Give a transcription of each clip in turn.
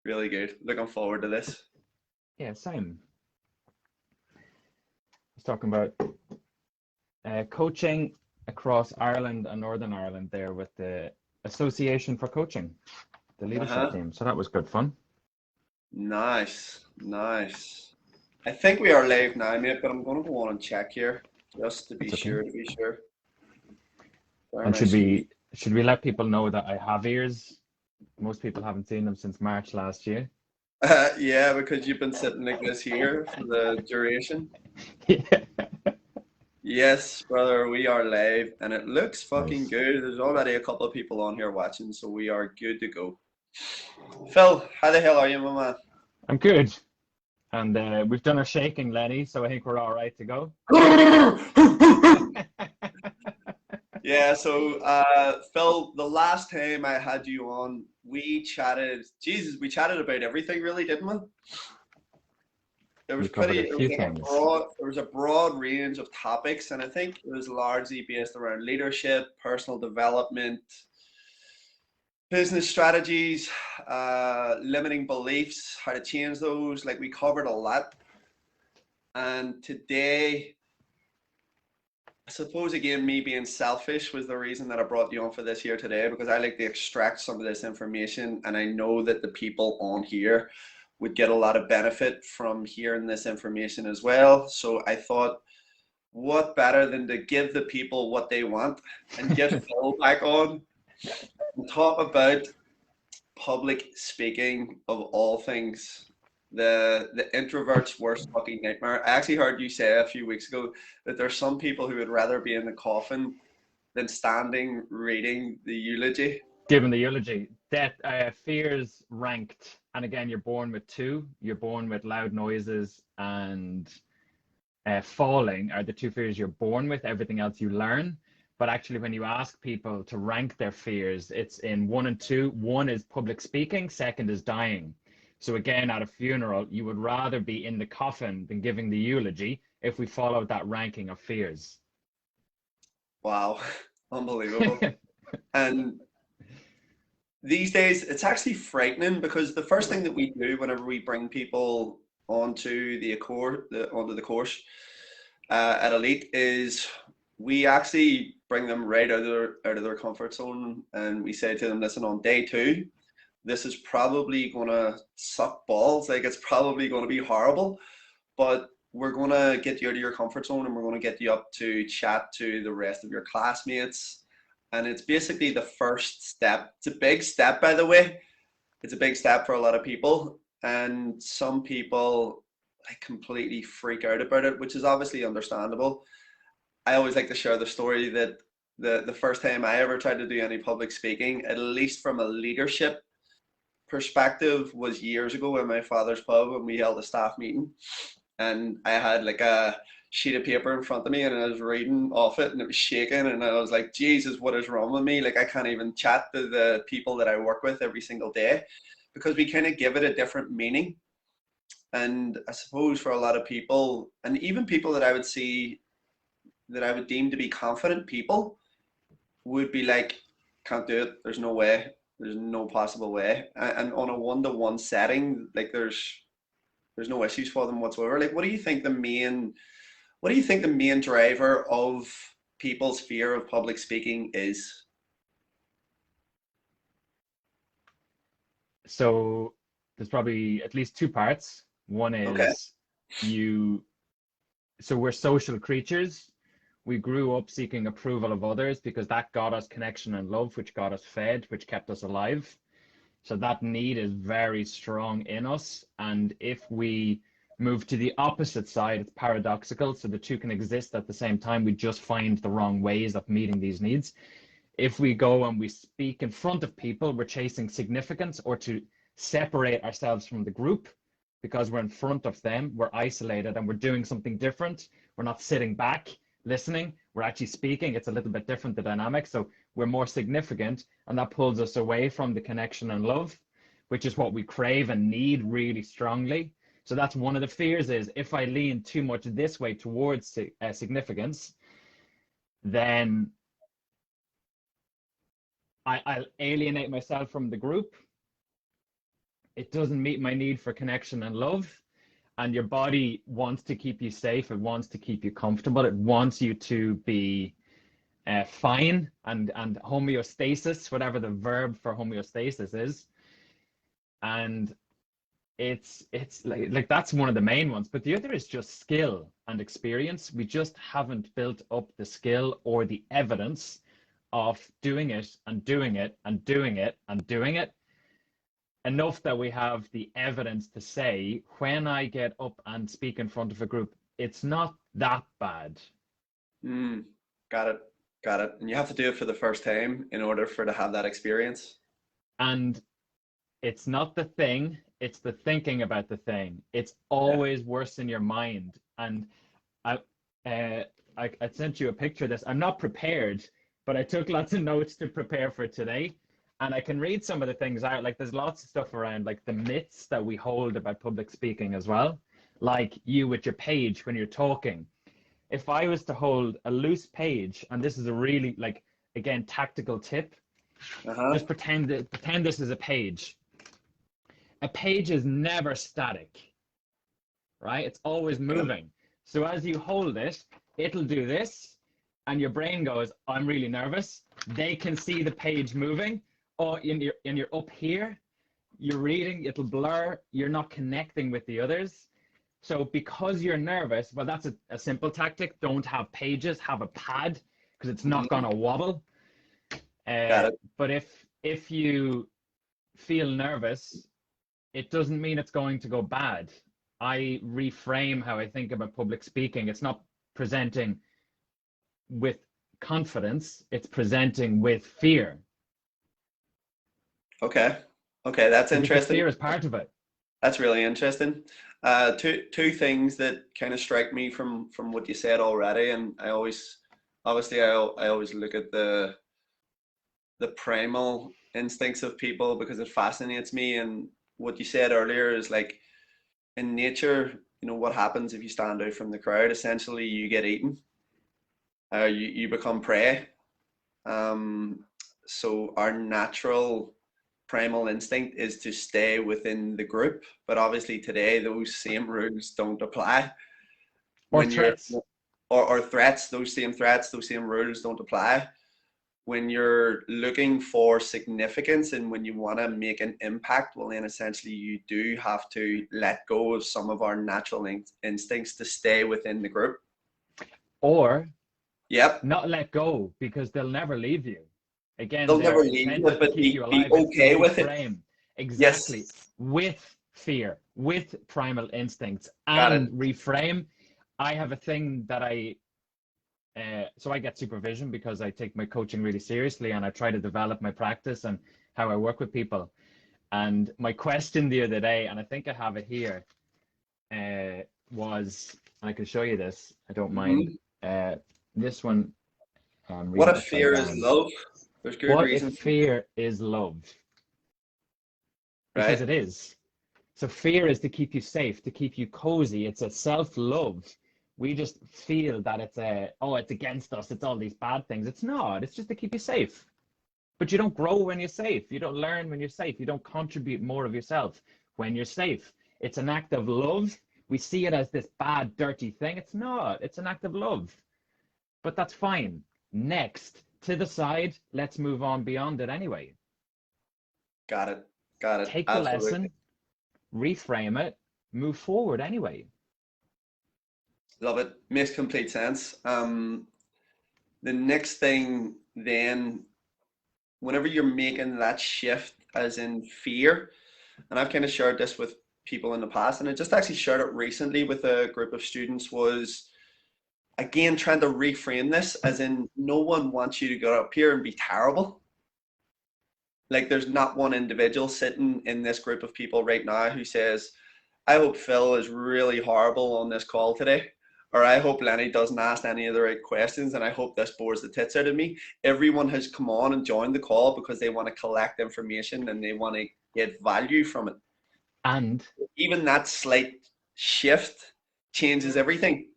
Really good. Looking forward to this. Yeah, same. I was talking about coaching across Ireland and Northern Ireland there with the Association for Coaching, the leadership Uh-huh. team. So that was good fun. Nice. Nice. I think we are live now, mate, but I'm going to go on and check here just to be That's okay. sure, to be sure. Bear And my screen. should we let people know that I have ears? Most people haven't seen them since March last year. Yeah, because you've been sitting like this here for the duration. Yeah. Yes, brother, we are live and it looks fucking Nice. good. There's already a couple of people on here watching, so we are good to go. Phil, how the hell are you, my man? I'm good. And we've done our shaking, Lenny, so I think we're all right to go. Yeah, so Phil, the last time I had you on, we chatted, Jesus, we chatted about everything really, didn't we? We covered a It was few like things. there was a broad range of topics, and I think it was largely based around leadership, personal development, business strategies, limiting beliefs, how to change those. Like we covered a lot. And today, I suppose again, me being selfish was the reason that I brought you on for this here today because I like to extract some of this information, and I know that the people on here would get a lot of benefit from hearing this information as well. So I thought, what better than to give the people what they want and get Phil back on and talk about public speaking of all things. The introvert's worst fucking nightmare. I actually heard you say a few weeks ago that there's some people who would rather be in the coffin than standing reading the eulogy. Given the eulogy, death, fears ranked, and again, you're born with two. You're born with loud noises and falling are the two fears you're born with. Everything else you learn. But actually, when you ask people to rank their fears, it's in one and two. One is public speaking, second is dying. So again, at a funeral, you would rather be in the coffin than giving the eulogy if we followed that ranking of fears. Wow, unbelievable. And these days, it's actually frightening because the first thing that we do whenever we bring people onto the course at Elite is we actually bring them right out of their comfort zone, and we say to them, listen, on day two, this is probably gonna suck balls. Like it's probably gonna be horrible, but we're gonna get you out of your comfort zone and we're gonna get you up to chat to the rest of your classmates. And it's basically the first step. It's a big step, by the way. It's a big step for a lot of people. And some people like completely freak out about it, which is obviously understandable. I always like to share the story that the first time I ever tried to do any public speaking, at least from a leadership perspective, was years ago in my father's pub when we held a staff meeting. And I had like a sheet of paper in front of me and I was reading off it and it was shaking and I was like, Jesus, what is wrong with me? Like I can't even chat to the people that I work with every single day because we kind of give it a different meaning. And I suppose for a lot of people, and even people that I would see that I would deem to be confident people, would be like, can't do it. There's no way. There's no possible way. And on a one-to-one setting, like there's no issues for them whatsoever. Like, what do you think the main driver of people's fear of public speaking is? So there's probably at least two parts. One Okay. is you, so we're social creatures. We grew up seeking approval of others because that got us connection and love, which got us fed, which kept us alive. So that need is very strong in us. And if we move to the opposite side, it's paradoxical. So the two can exist at the same time. We just find the wrong ways of meeting these needs. If we go and we speak in front of people, we're chasing significance or to separate ourselves from the group because we're in front of them, we're isolated and we're doing something different. We're not sitting back listening, we're actually speaking. It's a little bit different, the dynamic. So we're more significant and that pulls us away from the connection and love, which is what we crave and need really strongly. So that's one of the fears is if I lean too much this way towards significance, then I'll alienate myself from the group. it doesn't meet my need for connection and love. And your body wants to keep you safe. It wants to keep you comfortable. It wants you to be fine and homeostasis, whatever the verb for homeostasis is. And it's like that's one of the main ones. But the other is just skill and experience. We just haven't built up the skill or the evidence of doing it and doing it and doing it and doing it enough that we have the evidence to say, when I get up and speak in front of a group, it's not that bad. Got it. Got it. And you have to do it for the first time in order for to have that experience. And it's not the thing, it's the thinking about the thing. It's always worse in your mind. And I sent you a picture of this. I'm not prepared, but I took lots of notes to prepare for today. And I can read some of the things out. Like there's lots of stuff around like the myths that we hold about public speaking as well. Like you with your page when you're talking. If I was to hold a loose page, and this is a really like, again, tactical tip, just pretend this is a page. A page is never static, right? It's always moving. So as you hold it, it'll do this, and your brain goes, I'm really nervous. They can see the page moving. Or you're up here, you're reading, it'll blur, you're not connecting with the others. So because you're nervous, well, that's a simple tactic. Don't have pages, have a pad, because it's not gonna wobble. But if you feel nervous, it doesn't mean it's going to go bad. I reframe how I think about public speaking. It's not presenting with confidence, it's presenting with fear. Okay, that's interesting. Fear is part of it. That's really interesting. Two things that kind of strike me from what you said already, and I always look at the primal instincts of people because it fascinates me. And what you said earlier is like in nature, you know, what happens if you stand out from the crowd? Essentially, you get eaten. You become prey. So our natural primal instinct is to stay within the group, but obviously today those same rules don't apply. Or threats. Or threats, those same rules don't apply. When you're looking for significance and when you want to make an impact, well then essentially you do have to let go of some of our natural instincts to stay within the group. Or not let go, because they'll never leave you. Again, they'll never leave you, but be okay with it. Exactly. Yes. With fear, with primal instincts, and reframe. I have a thing that so I get supervision because I take my coaching really seriously, and I try to develop my practice and how I work with people. And my question the other day, and I think I have it here, was, and I can show you this, I don't mind, this one. What if fear is love? There's good reason. What if fear is love? Because it is. So fear is to keep you safe, to keep you cozy. It's a self-love. We just feel that it's it's against us. It's all these bad things. It's not. It's just to keep you safe. But you don't grow when you're safe. You don't learn when you're safe. You don't contribute more of yourself when you're safe. It's an act of love. We see it as this bad, dirty thing. It's not. It's an act of love. But that's fine. Next. To the side, let's move on beyond it anyway. Got it. Take the lesson, reframe it, move forward anyway. Love it. Makes complete sense. The next thing then, whenever you're making that shift as in fear, and I've kind of shared this with people in the past, and I just actually shared it recently with a group of students, was again trying to reframe this as in no one wants you to go up here and be terrible. Like there's not one individual sitting in this group of people right now who says, I hope Phil is really horrible on this call today, or I hope Lenny doesn't ask any of the right questions, and I hope this bores the tits out of me. Everyone has come on and joined the call because they want to collect information and they want to get value from it. And even that slight shift changes everything.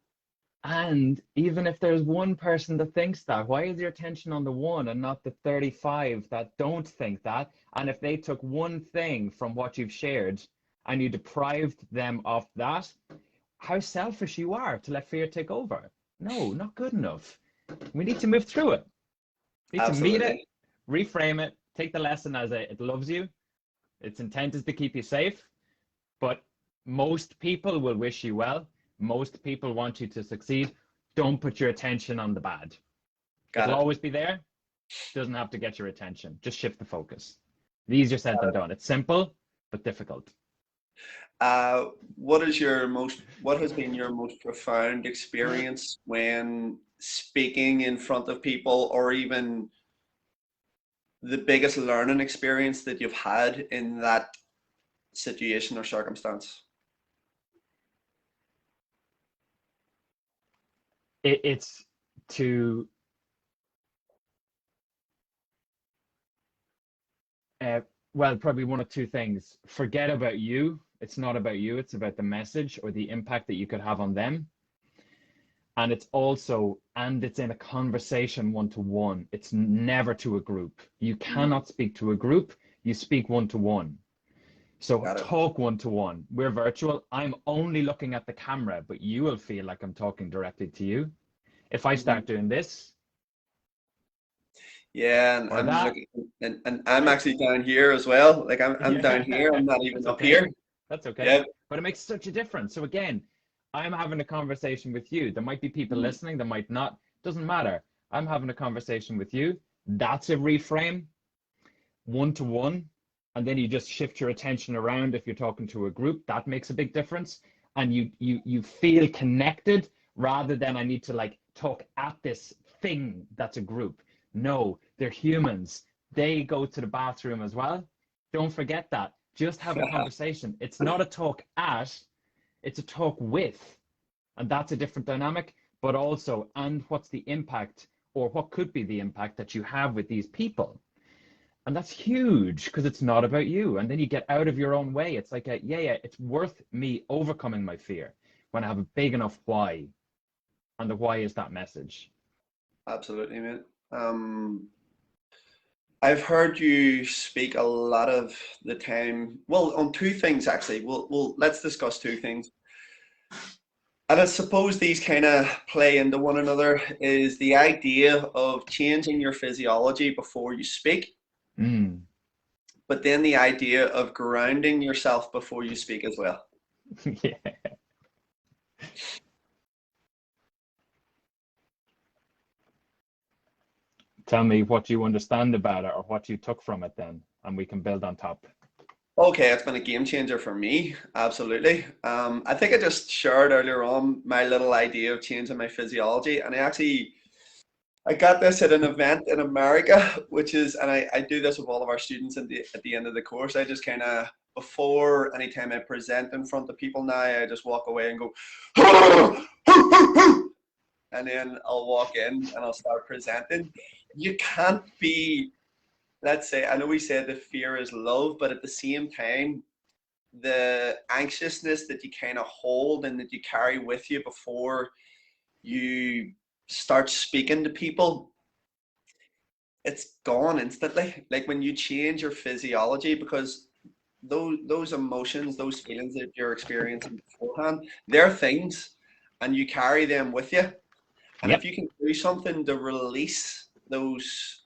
And even if there's one person that thinks that, why is your attention on the one and not the 35 that don't think that? And if they took one thing from what you've shared and you deprived them of that, how selfish you are to let fear take over. No, not good enough. We need to move through it. We need to meet it, Absolutely. reframe it, take the lesson as it loves you. Its intent is to keep you safe, but most people will wish you well. Most people want you to succeed. Don't put your attention on the bad. Got It'll it. always be there. Doesn't have to get your attention. Just shift the focus. Easier said than done. It's simple, but difficult. What has been your most profound experience when speaking in front of people, or even the biggest learning experience that you've had in that situation or circumstance? It's to well, probably one of two things. Forget about you. It's not about you. It's about the message or the impact that you could have on them. And it's in a conversation one-to-one. It's never to a group. You cannot speak to a group. You speak one-to-one. So Got it. talk one-to-one. We're virtual. I'm only looking at the camera, but you will feel like I'm talking directly to you. If I start doing this Yeah, and or I'm that, looking, and I'm right? actually down here as well. Like I'm down here. Yeah, I'm not even that's up okay. here. That's okay. Yeah. But it makes such a difference. So again, I'm having a conversation with you. There might be people listening, there might not. Doesn't matter. I'm having a conversation with you. That's a reframe, one-to-one. And then you just shift your attention around if you're talking to a group. That makes a big difference. And you feel connected rather than I need to like talk at this thing that's a group. No, they're humans. They go to the bathroom as well. Don't forget that. Just have a conversation. It's not a talk at, it's a talk with. And that's a different dynamic. But also, and what's the impact or what could be the impact that you have with these people? And that's huge because it's not about you. And then you get out of your own way. It's like, yeah, it's worth me overcoming my fear when I have a big enough why. And the why is that message. Absolutely, mate. I've heard you speak a lot of the time. Well, on two things actually. Let's discuss two things. And I suppose these kind of play into one another. Is the idea of changing your physiology before you speak, Mm. but then the idea of grounding yourself before you speak as well. Yeah. Tell me what you understand about it or what you took from it then, and we can build on top. Okay, it's been a game changer for me, absolutely. I think I just shared earlier on my little idea of changing my physiology, and I got this at an event in America, which is, and I do this with all of our students at the end of the course. I just kind of, before anytime I present in front of people now, I just walk away and go, and then I'll walk in and I'll start presenting. You can't be, let's say, I know we said the fear is love, but at the same time, the anxiousness that you kind of hold and that you carry with you before you start speaking to people, it's gone instantly. Like when you change your physiology, because those emotions, those feelings that you're experiencing beforehand, they're things, and you carry them with you. And if Yep. you can do something to release those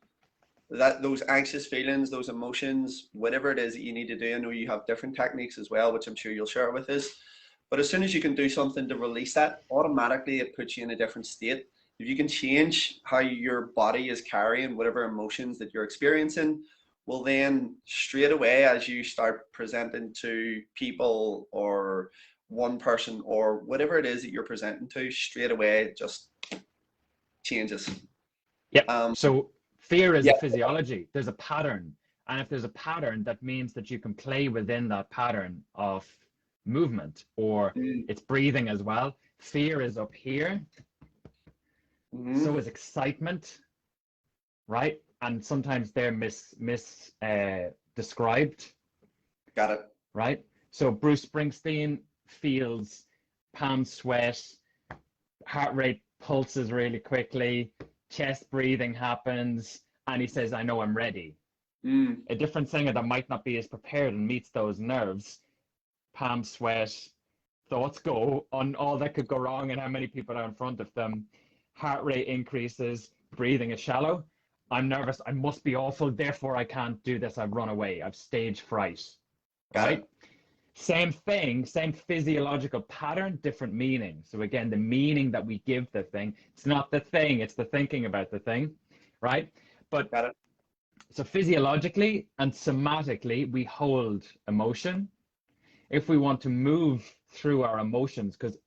anxious feelings, those emotions, whatever it is that you need to do. I know you have different techniques as well, which I'm sure you'll share with us. But as soon as you can do something to release that, automatically it puts you in a different state. If you can change how your body is carrying whatever emotions that you're experiencing, well then straight away as you start presenting to people or one person or whatever it is that you're presenting to, straight away it just changes. Yep. Um, So fear is a yeah. physiology. There's a pattern. And if there's a pattern, that means that you can play within that pattern of movement or it's breathing as well. Fear is up here. Mm-hmm. So is excitement, right? And sometimes they're described, Got it. right? So Bruce Springsteen feels palm sweat, heart rate pulses really quickly, chest breathing happens, and he says, I know I'm ready. A different singer that might not be as prepared and meets those nerves, palm sweat, thoughts go on all that could go wrong and how many people are in front of them. Heart rate increases, breathing is shallow. I'm nervous, I must be awful, therefore I can't do this, I've run away, I've stage fright, Got right? it. Same thing, same physiological pattern, different meaning. So again, the meaning that we give the thing, it's not the thing, it's the thinking about the thing, right? But Got it. so physiologically and somatically, we hold emotion. If we want to move through our emotions, because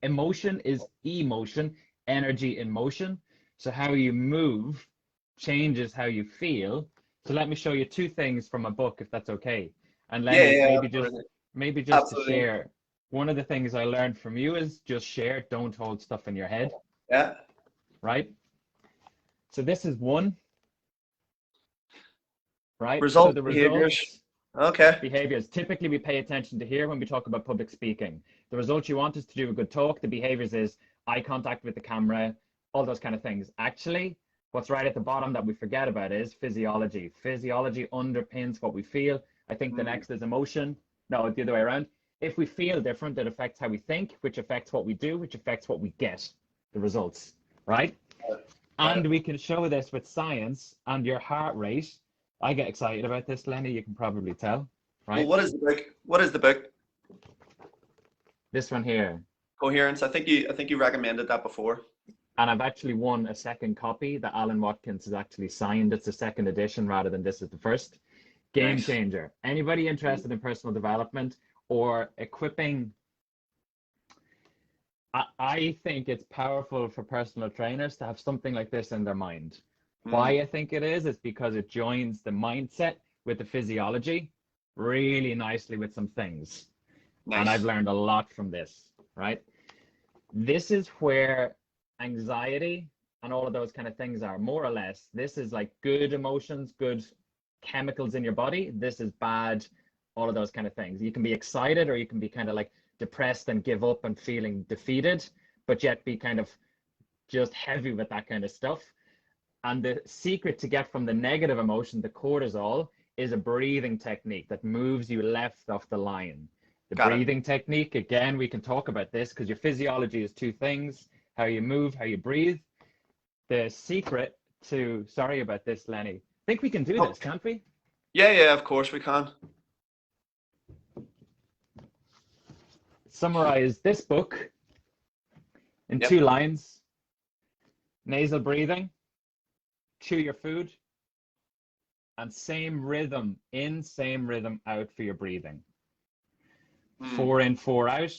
emotion is emotion, energy in motion. So how you move changes how you feel. So let me show you two things from a book, if that's okay. And Yeah, Lenny, yeah, maybe just to absolutely. share, one of the things I learned from you is just share, don't hold stuff in your head, Yeah. right? So this is one, right? So Result the behaviors. results, Okay. behaviors, typically we pay attention to here when we talk about public speaking. The result you want is to do a good talk. The behaviors is eye contact with the camera, all those kind of things. Actually, what's right at the bottom that we forget about is physiology. Physiology underpins what we feel. I think the Mm, next is emotion. No, the other way around. If we feel different, it affects how we think, which affects what we do, which affects what we get, the results, right? got And it. we can show this with science and your heart rate. I get excited about this, Lenny, you can probably tell, Well, right? what is the book? What is the book? This one here. Coherence. I think you recommended that before. And I've actually won a second copy that Alan Watkins has actually signed. It's the second edition rather than this is the first. Game Nice. changer. Anybody interested in personal development or equipping? I think it's powerful for personal trainers to have something like this in their mind. Mm, Why I think it is because it joins the mindset with the physiology really nicely with some things. And I've nice. learned a lot from this, right? This is where anxiety and all of those kind of things are, more or less. This is like good emotions, good chemicals in your body. This is bad, all of those kind of things. You can be excited or you can be kind of like depressed and give up and feeling defeated, but yet be kind of just heavy with that kind of stuff. And the secret to get from the negative emotion, the cortisol, is a breathing technique that moves you left off the line. The Got it. breathing technique, again, we can talk about this because your physiology is two things, how you move, how you breathe. The secret to, sorry about this, Lenny. I think we can do Oh, this, can't we? yeah, yeah. Of course we can. Summarize this book in two Yep. lines. Nasal breathing, chew your food, and same rhythm in, same rhythm out for your breathing. Mm, 4 in, 4 out,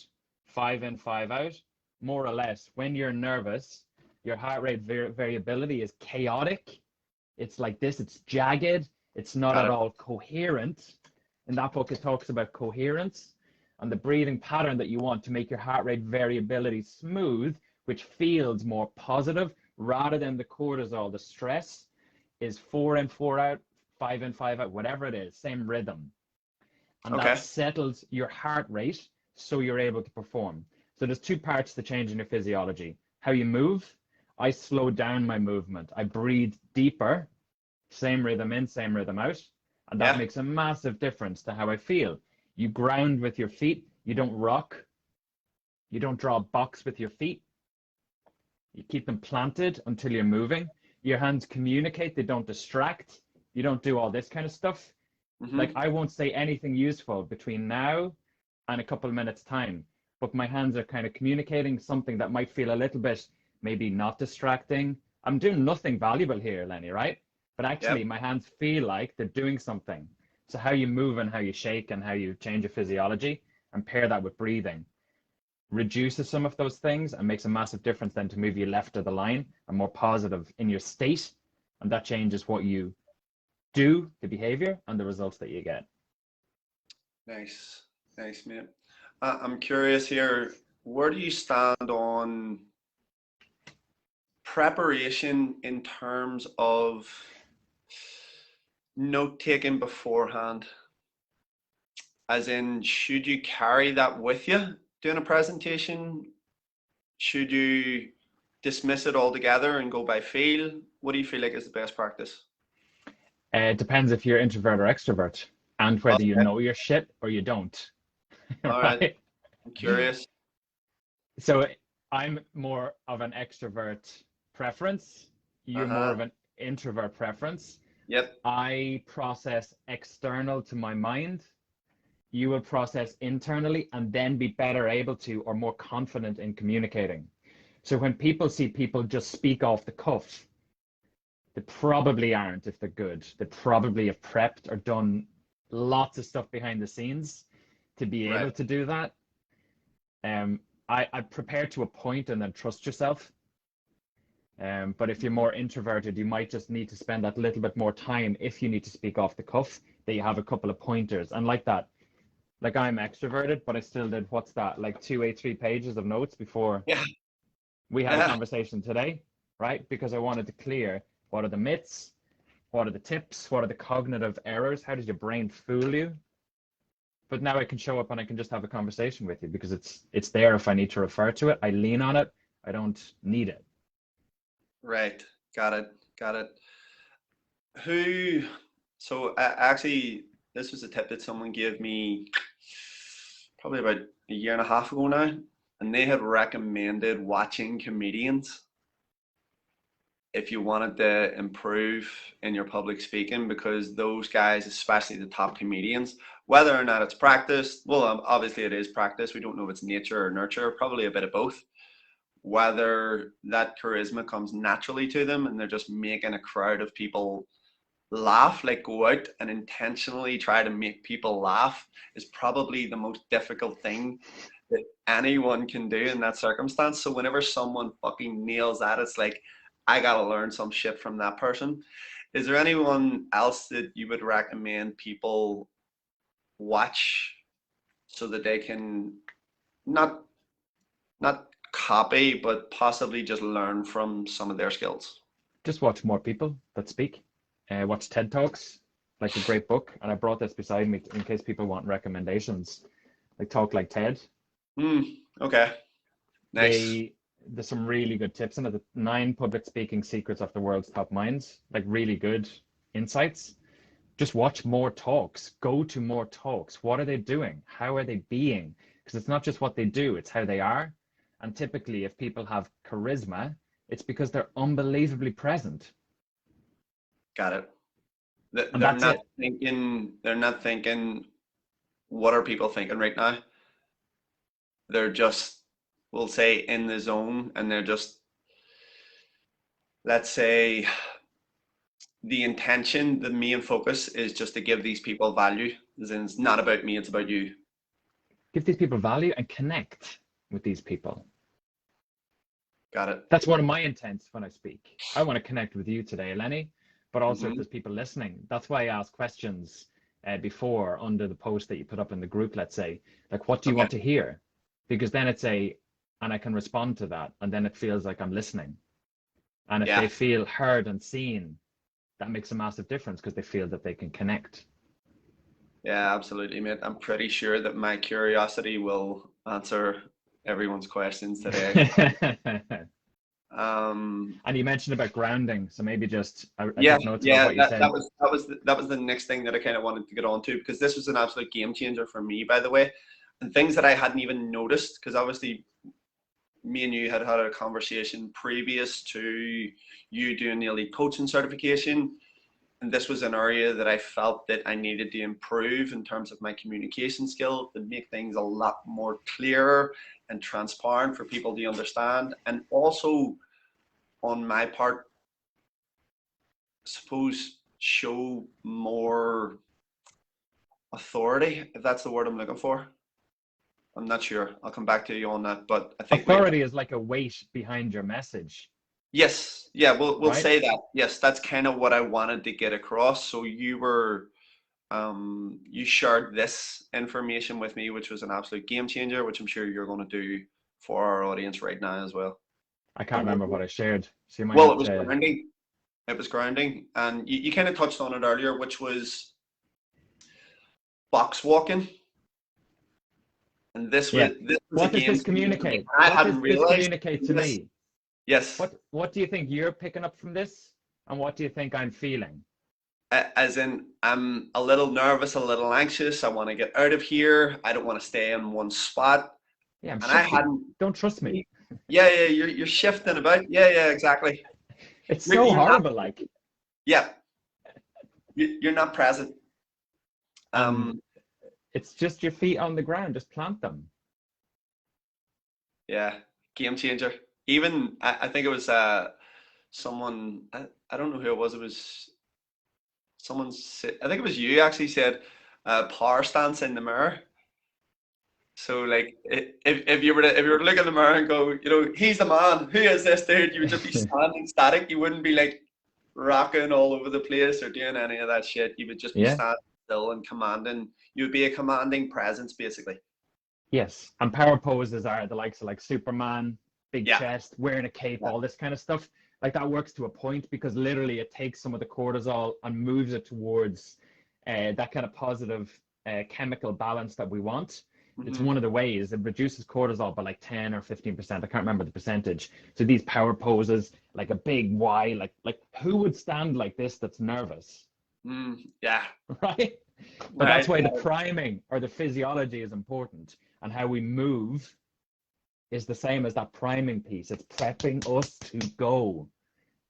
5 in, 5 out. More or less, when you're nervous, your heart rate variability is chaotic. It's like this, it's jagged, it's not got at it. all coherent. In that book, it talks about coherence and the breathing pattern that you want to make your heart rate variability smooth, which feels more positive rather than the cortisol, the stress is 4 in, 4 out, 5 in, 5 out, whatever it is, same rhythm, and that Okay. settles your heart rate so you're able to perform. So there's two parts to change in your physiology. How you move, I slow down my movement. I breathe deeper, same rhythm in, same rhythm out, and that Yeah. makes a massive difference to how I feel. You ground with your feet, you don't rock, you don't draw a box with your feet. You keep them planted until you're moving. Your hands communicate, they don't distract. You don't do all this kind of stuff. Like Hmm. I won't say anything useful between now and a couple of minutes time, but my hands are kind of communicating something that might feel a little bit maybe not distracting. I'm doing nothing valuable here, Lenny, right? But actually Yep. my hands feel like they're doing something. So how you move and how you shake and how you change your physiology and pair that with breathing reduces some of those things and makes a massive difference then to move you left of the line and more positive in your state. And that changes what you do, the behavior, and the results that you get. Nice. Nice, mate. I'm curious here. Where do you stand on preparation in terms of note taking beforehand? As in, should you carry that with you doing a presentation? should you dismiss it altogether and go by feel? What do you feel like is the best practice? It depends if you're introvert or extrovert, and whether you Okay, know your shit or you don't, all right. right? I'm curious. So I'm more of an extrovert preference. You're more Uh-huh. of an introvert preference. Yep. I process external to my mind. You will process internally and then be better able to or more confident in communicating. So when people see people just speak off the cuff, they probably aren't if they're good. They probably have prepped or done lots of stuff behind the scenes to be Right. able to do that. Um, I prepare to a point and then trust yourself. But if you're more introverted, you might just need to spend that little bit more time if you need to speak off the cuff, that you have a couple of pointers. And like that, like I'm extroverted, but I still did, what's that, like 2 A3 pages of notes before Yeah. we had a Yeah. conversation today, right? Because I wanted to clear what are the myths, what are the tips, what are the cognitive errors, how does your brain fool you? But now I can show up and I can just have a conversation with you because it's there if I need to refer to it. I lean on it. I don't need it. Right. Got it. Got it. Who, so actually, this was a tip that someone gave me probably about a year and a half ago now, and they had recommended watching comedians if you wanted to improve in your public speaking, because those guys, especially the top comedians, whether or not it's practice, well, obviously it is practice. We don't know if it's nature or nurture, probably a bit of both. Whether that charisma comes naturally to them and they're just making a crowd of people laugh, like go out and intentionally try to make people laugh, is probably the most difficult thing that anyone can do in that circumstance. So whenever someone fucking nails that, it's like, I gotta learn some shit from that person. Is there anyone else that you would recommend people watch so that they can not not copy, but possibly just learn from some of their skills? Just watch more people that speak. Watch TED Talks, like a great book. And I brought this beside me in case people want recommendations. Like Talk Like TED. Hmm. Okay. Nice. There's some really good tips in it. The 9 public speaking secrets of the world's top minds, like really good insights. Just watch more talks. Go to more talks. What are they doing? How are they being? Because it's not just what they do, it's how they are. And typically, if people have charisma, it's because they're unbelievably present. Got it. And They're that's not it. thinking. They're not thinking. What are people thinking right now? They're just, we'll say, in the zone, and they're just, let's say, the intention, the main focus is just to give these people value. As in, it's not about me, it's about you. Give these people value and connect with these people. Got it. That's one of my intents when I speak. I want to connect with you today, Lenny, but also if Hmm. there's people listening. That's why I ask questions before under the post that you put up in the group, let's say, like, what do you Okay. want to hear? Because then and I can respond to that, and then it feels like I'm listening. And if Yeah. they feel heard and seen, that makes a massive difference because they feel that they can connect. Yeah, absolutely, mate. I'm pretty sure that my curiosity will answer everyone's questions today. Um, And you mentioned about grounding, so maybe just I Yeah, took notes about yeah, what you that said. was that was the next thing that I kind of wanted to get on to, because this was an absolute game changer for me, by the way, and things that I hadn't even noticed, because obviously me and you had had a conversation previous to you doing the elite coaching certification, and this was an area that I felt that I needed to improve in terms of my communication skill to make things a lot more clearer and transparent for people to understand, and also on my part, suppose show more authority, if that's the word I'm looking for. I'm not sure. I'll come back to you on that, but I think Authority is like a weight behind your message, yes, yeah, we'll right? say that. Yes, that's kind of what I wanted to get across. So you shared this information with me, which was an absolute game changer, which I'm sure you're going to do for our audience right now as well. I can't remember what I shared, so you might Well, have it was to. grounding. It was grounding, and you kind of touched on it earlier, which was box walking. And Yeah. this was a What does game this changer for me. communicate? I What does hadn't this realized communicate to this. me? Yes. What do you think you're picking up from this? And what do you think I'm feeling? As in, I'm a little nervous, a little anxious. I want to get out of here. I don't want to stay in one spot. Yeah, I'm And I shifting. hadn't. Don't trust me. Yeah, yeah, you're shifting about. Yeah, yeah, exactly. It's so You're not. horrible, like. Yeah, you're not present. And Um, it's just your feet on the ground, just plant them. yeah, game changer. Even I think it was someone. I don't know who it was. It was someone. I think it was you actually said, power stance in the mirror. So like if you were to look in the mirror and go, he's the man. Who is this dude? You would just be standing static. You wouldn't be like rocking all over the place or doing any of that shit. You would just be Yeah. standing still and commanding. You would be a commanding presence, basically. Yes. And power poses are the likes of like Superman, big Yeah, chest, wearing a cape, yeah, all this kind of stuff. Like that works to a point because literally it takes some of the cortisol and moves it towards that kind of positive chemical balance that we want. It's hmm one of the ways it reduces cortisol by like 10 or 15%. I can't remember the percentage. So these power poses, like a big Y, like who would stand like this that's nervous? yeah, Right? But that's right. why the priming or the physiology is important, and how we move is the same as that priming piece. It's prepping us to go,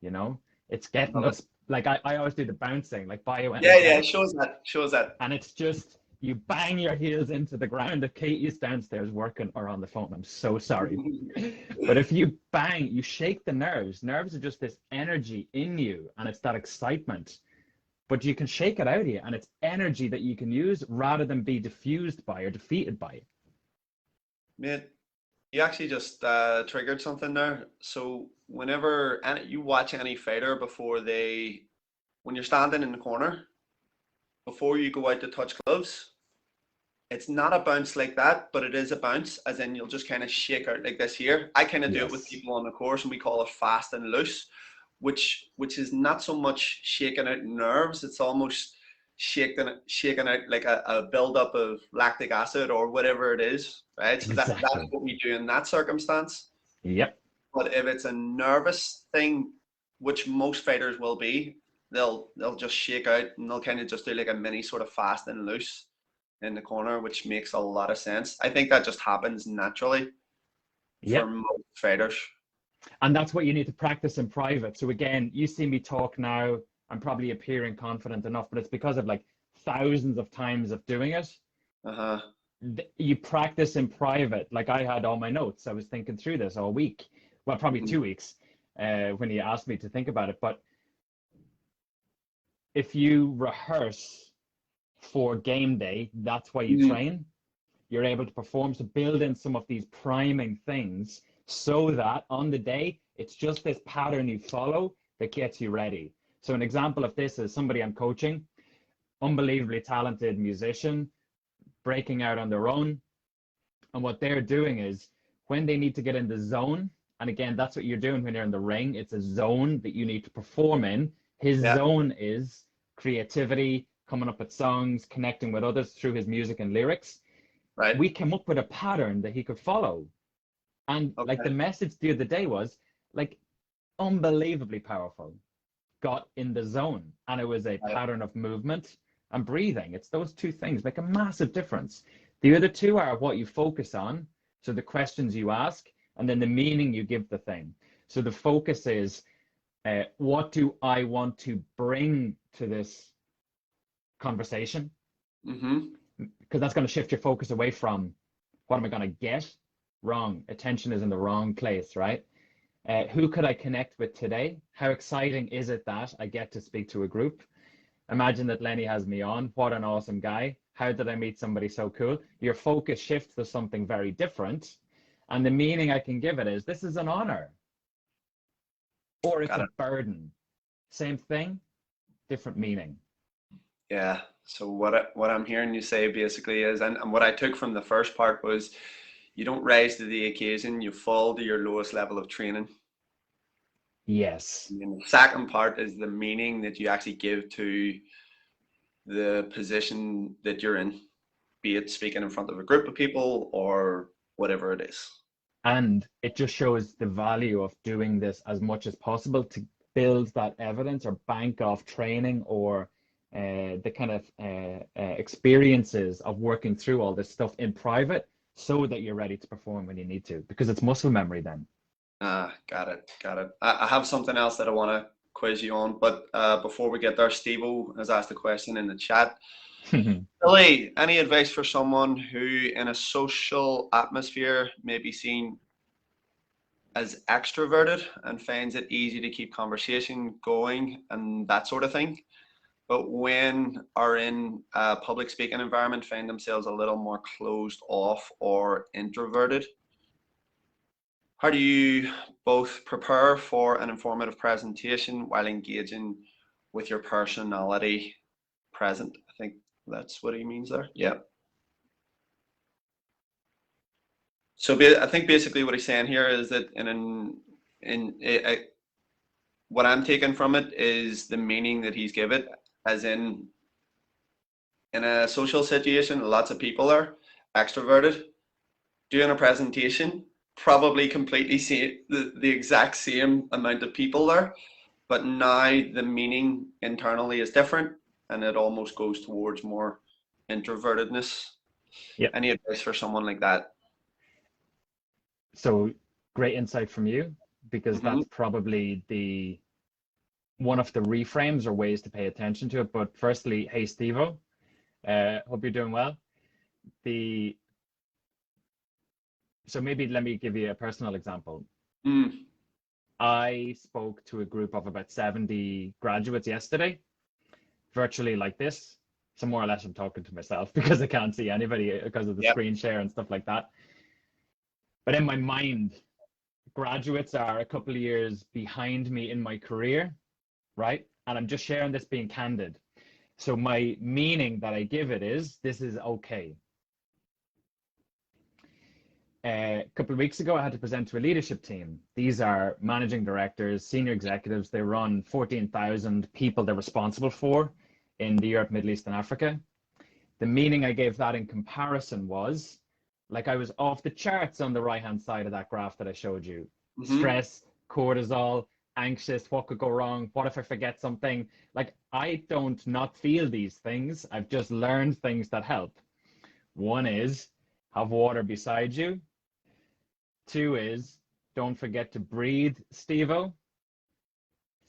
you know? It's getting Love it. us, like I always do the bouncing, like Yeah, yeah. bioenergetics. Shows that. And it's just, you bang your heels into the ground. If Kate is downstairs working or on the phone, I'm so sorry. But if you bang, you shake the nerves. Nerves are just this energy in you, and it's that excitement. But you can shake it out of you, and it's energy that you can use rather than be diffused by or defeated by. Mate, you actually just triggered something there. So whenever you watch any fighter when you're standing in the corner, before you go out to touch gloves, it's not a bounce like that, but it is a bounce, as in you'll just kind of shake out like this here. I kind of do it with Yes. people on the course, and we call it fast and loose, which is not so much shaking out nerves. It's almost shaking out like a buildup of lactic acid or whatever it is, right? So that's Exactly. what we do in that circumstance. Yep. But if it's a nervous thing, which most fighters will be, they'll just shake out and they'll kind of just do like a mini sort of fast and loose in the corner, which makes a lot of sense. I think that just happens naturally for Yep. most fighters. And that's what you need to practice in private. So again, you see me talk now, I'm probably appearing confident enough, but it's because of like thousands of times of doing it. Uh-huh. You practice in private. Like I had all my notes. I was thinking through this all week. Well, probably Mhm. 2 weeks when you asked me to think about it. But if you rehearse for game day, that's why you Mhm. train. You're able to perform, to build in some of these priming things so that on the day, it's just this pattern you follow that gets you ready. So an example of this is somebody I'm coaching, unbelievably talented musician, breaking out on their own. And what they're doing is when they need to get in the zone, and again, that's what you're doing when you're in the ring, it's a zone that you need to perform in. His Yeah. zone is creativity, coming up with songs, connecting with others through his music and lyrics. Right. We came up with a pattern that he could follow. And like the Okay. message the other day was like unbelievably powerful. Got in the zone, and it was a Right. pattern of movement and breathing. It's those two things make a massive difference. The other two are what you focus on, so the questions you ask, and then the meaning you give the thing. So the focus is what do I want to bring to this conversation? Mm-hmm. Because that's going to shift your focus away from what am I going to get? Wrong. Attention is in the wrong place, right? Who could I connect with today? How exciting is it that I get to speak to a group? Imagine that Lenny has me on. What an awesome guy. How did I meet somebody so cool? Your focus shifts to something very different. And the meaning I can give it is this is an honor or it's Got a it. burden. Same thing, different meaning. Yeah. So what I'm hearing you say basically is, and what I took from the first part was, you don't rise to the occasion, you fall to your lowest level of training. Yes. And the second part is the meaning that you actually give to the position that you're in. be it speaking in front of a group of people or whatever it is. And it just shows the value of doing this as much as possible to build that evidence or bank off training or the kind of experiences of working through all this stuff in private so that you're ready to perform when you need to, because it's muscle memory then. Got it. I have something else that I want to quiz you on, but before we get there, Steve-O has asked a question in the chat. Billy, any advice for someone who in a social atmosphere may be seen as extroverted and finds it easy to keep conversation going and that sort of thing, but when are in a public speaking environment find themselves a little more closed off or introverted? How do you both prepare for an informative presentation while engaging with your personality present? I think that's what he means there. Yeah. So I think basically what he's saying here is that what I'm taking from it is the meaning that he's given, as in a social situation, lots of people are extroverted, doing a presentation, probably completely see the exact same amount of people there, but now the meaning internally is different and it almost goes towards more introvertedness. Yeah. Any advice for someone like that? So great insight from you, because that's probably one of the reframes or ways to pay attention to it. But firstly, hey Steve-O, hope you're doing well. So maybe let me give you a personal example. I spoke to a group of about 70 graduates yesterday, virtually like this. So more or less I'm talking to myself because I can't see anybody because of the screen share and stuff like that. But in my mind, graduates are a couple of years behind me in my career, right? And I'm just sharing this being candid. So my meaning that I give it is, this is okay. A couple of weeks ago, I had to present to a leadership team. These are managing directors, senior executives. They run 14,000 people they're responsible for in the Europe, Middle East, and Africa. The meaning I gave that in comparison was, like I was off the charts on the right-hand side of that graph that I showed you. Stress, cortisol, anxious, what could go wrong? What if I forget something? Like, I don't not feel these things. I've just learned things that help. One is have water beside you. 2 is don't forget to breathe, Steve-O.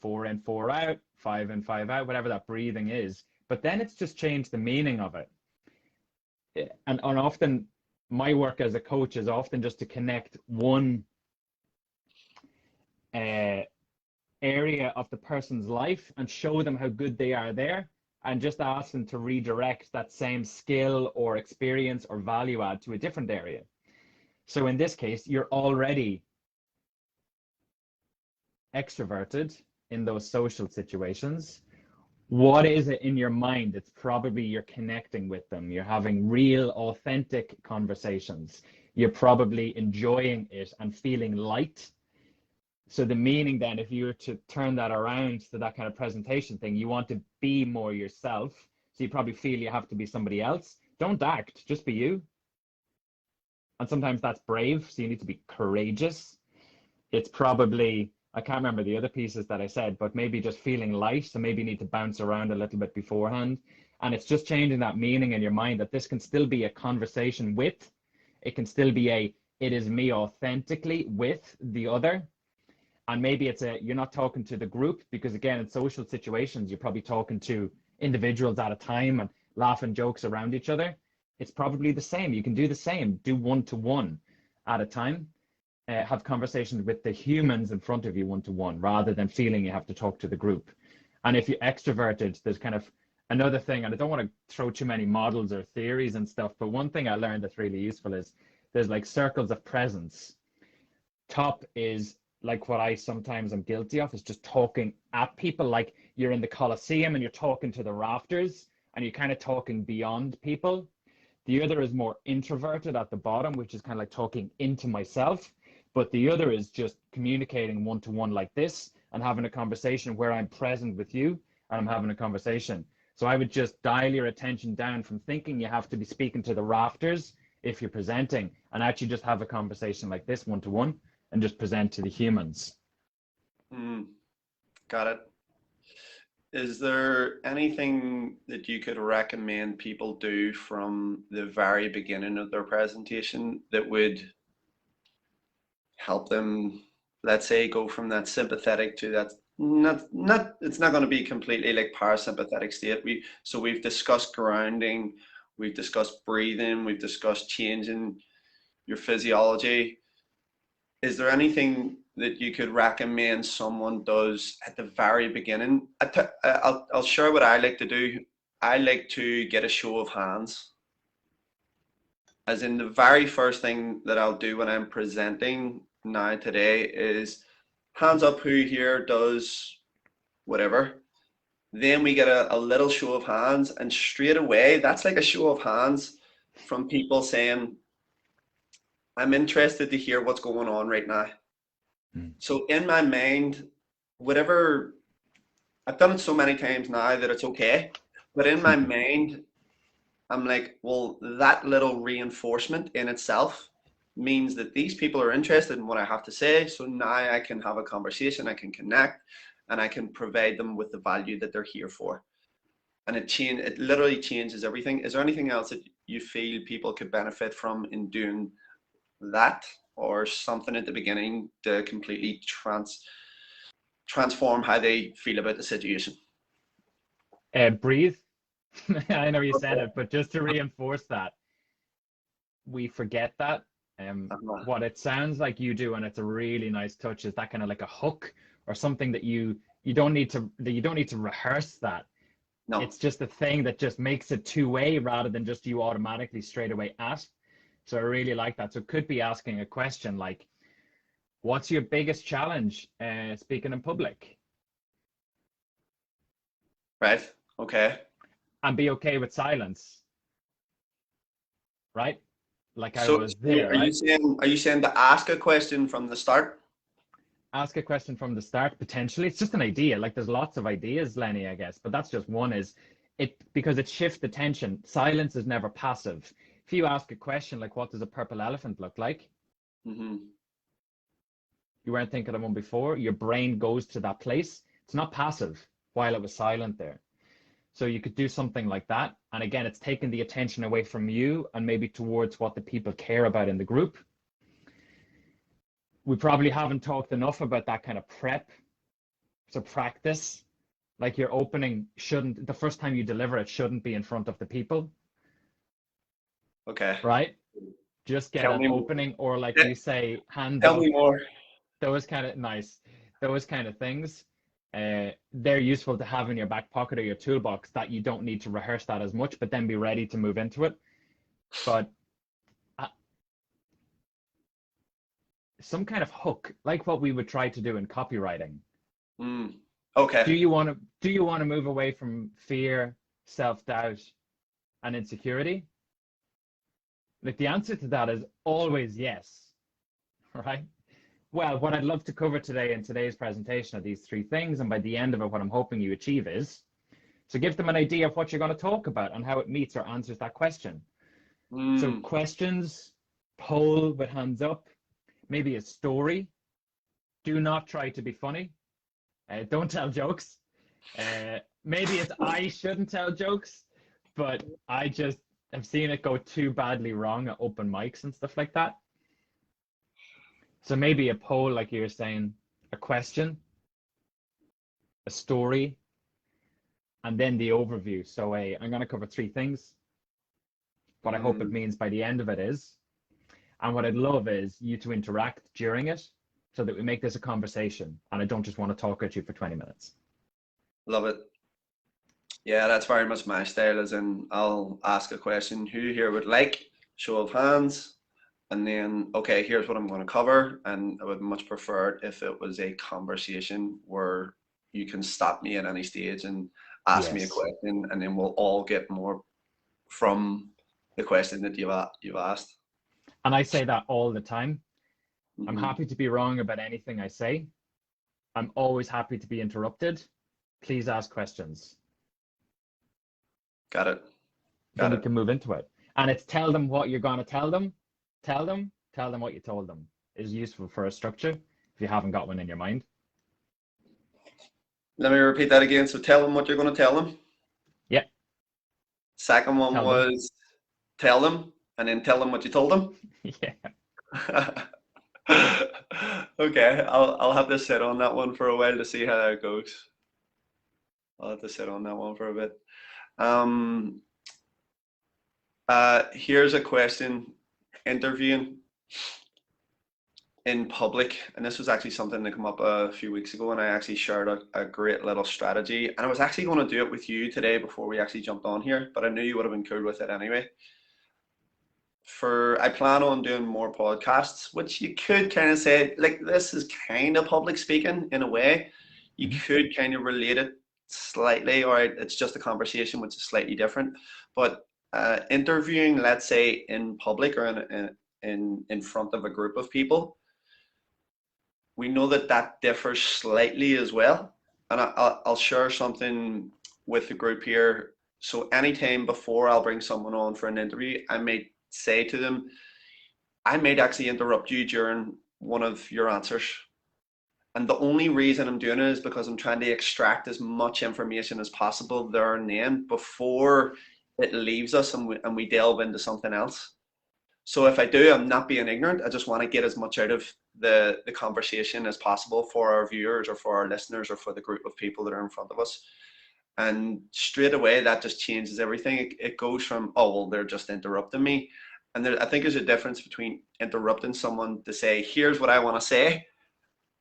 4 in, 4 out, 5 in, 5 out, whatever that breathing is. But then it's just changed the meaning of it. And often my work as a coach is often just to connect one area of the person's life and show them how good they are there, and just ask them to redirect that same skill or experience or value add to a different area. So in this case, you're already extroverted in those social situations. What is it in your mind? It's probably you're connecting with them. You're having real, authentic conversations. You're probably enjoying it and feeling light. So the meaning then, if you were to turn that around to that kind of presentation thing, you want to be more yourself. So you probably feel you have to be somebody else. Don't act, just be you. And sometimes that's brave, so you need to be courageous. It's probably, I can't remember the other pieces that I said, but maybe just feeling light, so maybe you need to bounce around a little bit beforehand. And it's just changing that meaning in your mind that this can still be a conversation with, it can still be it is me authentically with the other. And maybe you're not talking to the group, because again, in social situations, you're probably talking to individuals at a time and laughing jokes around each other. It's probably the same. You can do the same. Do one-to-one at a time. Have conversations with the humans in front of you one-to-one, rather than feeling you have to talk to the group. And if you're extroverted, there's kind of another thing, and I don't want to throw too many models or theories and stuff, but one thing I learned that's really useful is there's like circles of presence. Top is like what I sometimes am guilty of, is just talking at people, like you're in the Colosseum and you're talking to the rafters and you're kind of talking beyond people. The other is more introverted at the bottom, which is kind of like talking into myself. But the other is just communicating one-to-one like this and having a conversation where I'm present with you and I'm having a conversation. So I would just dial your attention down from thinking you have to be speaking to the rafters if you're presenting, and actually just have a conversation like this one-to-one and just present to the humans. Got it. Is there anything that you could recommend people do from the very beginning of their presentation that would help them, let's say, go from that sympathetic to that not it's not going to be completely like parasympathetic state. We've discussed grounding, we've discussed breathing, we've discussed changing your physiology. Is there anything that you could recommend someone does at the very beginning? I'll share what I like to do. I like to get a show of hands. As in, the very first thing that I'll do when I'm presenting now today is hands up who here does whatever. Then we get a little show of hands, and straight away, that's like a show of hands from people saying, I'm interested to hear what's going on right now. So in my mind, whatever, I've done it so many times now that it's okay. But in my mind, I'm like, well, that little reinforcement in itself means that these people are interested in what I have to say. So now I can have a conversation, I can connect, and I can provide them with the value that they're here for. And it literally changes everything. Is there anything else that you feel people could benefit from in doing that, or something at the beginning to completely transform how they feel about the situation? Breathe. I know you said it, but just to reinforce that, we forget that. What it sounds like you do, and it's a really nice touch, is that kind of like a hook or something that you don't need to rehearse that. No. It's just a thing that just makes it two-way rather than just you automatically straight away ask. So I really like that. So it could be asking a question like, what's your biggest challenge speaking in public? Right. Okay. And be okay with silence. Right? Like I So was there, are right? you saying to ask a question from the start? Ask a question from the start, potentially. It's just an idea. Like there's lots of ideas, Lenny, I guess, but that's just one. Is it because it shifts the tension. Silence is never passive. If you ask a question like, what does a purple elephant look like? Mm-hmm. You weren't thinking of one before. Your brain goes to that place. It's not passive while it was silent there. So you could do something like that. And again, it's taking the attention away from you and maybe towards what the people care about in the group. We probably haven't talked enough about that kind of prep. So practice, like your opening the first time you deliver it shouldn't be in front of the people. Okay. Right? Just get an opening, or like you say, hands up. Tell me more. Those kind of nice, those kind of things. They're useful to have in your back pocket or your toolbox, that you don't need to rehearse that as much, but then be ready to move into it. But some kind of hook, like what we would try to do in copywriting. Okay. Do you want to move away from fear, self-doubt, and insecurity? Like the answer to that is always yes, right? Well, what I'd love to cover today in today's presentation are these three things, and by the end of it, what I'm hoping you achieve is to give them an idea of what you're going to talk about and how it meets or answers that question. So questions, poll with hands up, maybe a story. Do not try to be funny. Don't tell jokes. Maybe it's I shouldn't tell jokes, but I just have seen it go too badly wrong at open mics and stuff like that. So maybe a poll, like you were saying, a question, a story, and then the overview. So I'm going to cover three things. What I hope it means by the end of it is, and what I'd love is you to interact during it so that we make this a conversation, and I don't just want to talk at you for 20 minutes. Love it. Yeah, that's very much my style, as in I'll ask a question, who here would like, show of hands, and then, okay, here's what I'm going to cover. And I would much prefer it if it was a conversation where you can stop me at any stage and ask me a question, and then we'll all get more from the question that you've asked. And I say that all the time. I'm happy to be wrong about anything I say. I'm always happy to be interrupted. Please ask questions. Got it. Then Got we it. can move into it. And it's tell them what you're going to tell them what you told them is useful for a structure if you haven't got one in your mind. Let me repeat that again. So tell them what you're going to tell them. Yeah, Second one tell them. was tell them, and then tell them what you told them. Yeah. Okay, I'll have to sit on that one for a while to see how that goes. I'll have to sit on that one for a bit. Um, Here's a question: interviewing in public, and this was actually something that came up a few weeks ago, and I actually shared a great little strategy, and I was actually going to do it with you today before we actually jumped on here, but I knew you would have been cool with it anyway. I plan on doing more podcasts, which you could kind of say, like, this is kind of public speaking in a way. You Mhm. could kind of relate it slightly, or it's just a conversation which is slightly different. But interviewing, let's say, in public or in front of a group of people, we know that that differs slightly as well. And I'll share something with the group here. So anytime before I'll bring someone on for an interview, I may say to them, I might actually interrupt you during one of your answers. And the only reason I'm doing it is because I'm trying to extract as much information as possible there and then before it leaves us and we delve into something else. So if I do, I'm not being ignorant. I just want to get as much out of the conversation as possible for our viewers or for our listeners or for the group of people that are in front of us. And straight away, that just changes everything. It goes from, oh, well, they're just interrupting me. And I think there's a difference between interrupting someone to say, here's what I want to say,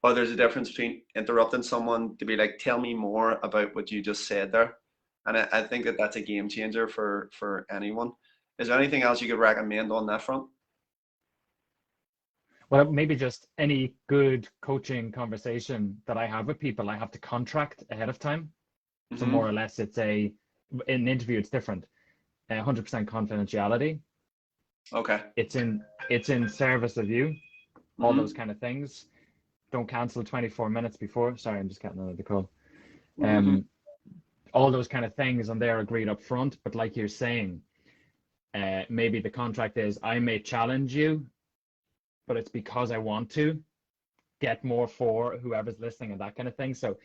or there's a difference between interrupting someone to be like, tell me more about what you just said there. And I think that that's a game changer for anyone. Is there anything else you could recommend on that front? Well, maybe just any good coaching conversation that I have with people, I have to contract ahead of time. So more or Hmm. less, in an interview, it's different. 100% confidentiality. Okay. It's in service of you. All those Hmm. kind of things. Don't cancel 24 minutes before. Sorry, I'm just getting another call. Hmm. Um, all those kind of things, and they're agreed up front. But like you're saying, maybe the contract is I may challenge you, but it's because I want to get more for whoever's listening and that kind of thing. So